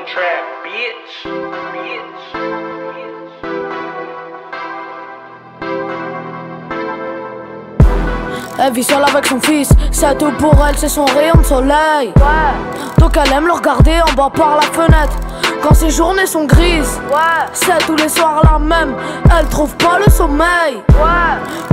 trap, bitch. Elle vit seule avec son fils, c'est tout pour elle, c'est son rayon de soleil. Donc elle aime le regarder en bas par la fenêtre quand ses journées sont grises. C'est tous les soirs la même, elle trouve pas le sommeil.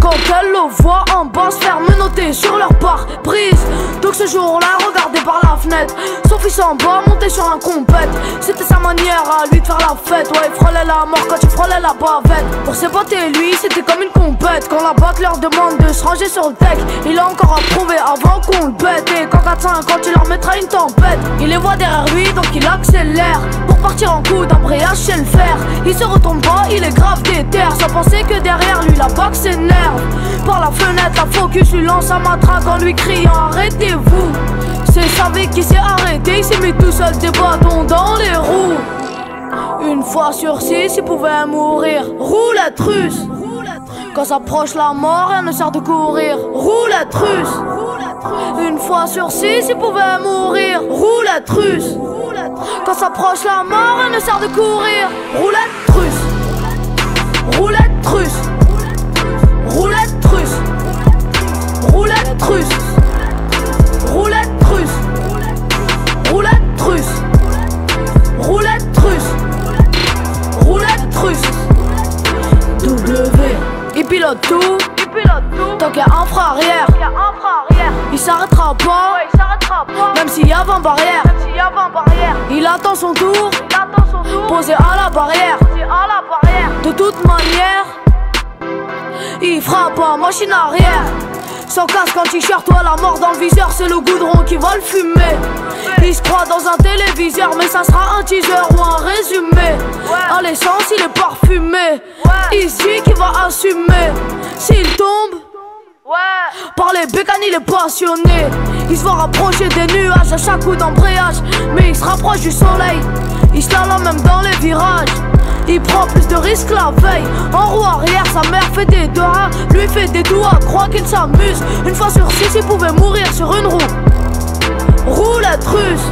Quand elle le voit en bas se faire menotter sur leur pare-brise. Donc ce jour-là, regardé par la fenêtre, son fils en bas monté sur un compète. C'était sa manière à lui de faire la fête. Ouais, il frôlait la mort quand il frôlait la bavette. Pour ses potes et lui, c'était comme une compète. Quand la batte leur demande de se ranger sur le deck, il a encore à prouver avant qu'on le bête. Et quand 4-5, quand il leur mettra une tempête, il les voit derrière lui, donc il accélère pour partir en coup d'embrayage chez le fer. Il se retourne pas, il est grave déter, sans penser que derrière lui la bague s'énerve. Par la fenêtre, la focus lui lance un matraque en lui criant arrêtez-vous. C'est sa vie qui s'est arrêté, il s'est mis tout seul des bâtons dans les roues. Une fois sur 6, il pouvait mourir. Roulette russe. Quand s'approche la mort, rien ne sert de courir. Roulette russe. Une fois sur 6, il pouvait mourir. Roulette russe. Quand s'approche la mort, rien ne sert de courir. Roulette russe. Roulette russe. Roulette russe. Roulette russe. Roulette russe. Roulette russe. Roulette russe. Roulette russe. W. Il pilote tout. Tant qu'il y a un frein arrière, il s'arrêtera pas. Même s'il y a 20 barrières, il attend son tour. Posé à la barrière. De toute manière, il fera pas machine arrière. Sans casque, en t-shirt, toi la mort dans le viseur, c'est le goudron qui va le fumer. Il se croit dans un téléviseur, mais ça sera un teaser ou un résumé. À l'essence, il est parfumé. Ici qui va assumer. S'il tombe, par les bécanes, il est passionné. Il se voit rapprocher des nuages à chaque coup d'embrayage, mais il se rapproche du soleil. Il se lave même dans les virages. Il prend plus de risques la veille. En roue arrière, sa mère fait des doigts, lui fait des doigts, croit qu'il s'amuse. Une fois sur 6, il pouvait mourir sur une roue. Roulette russe.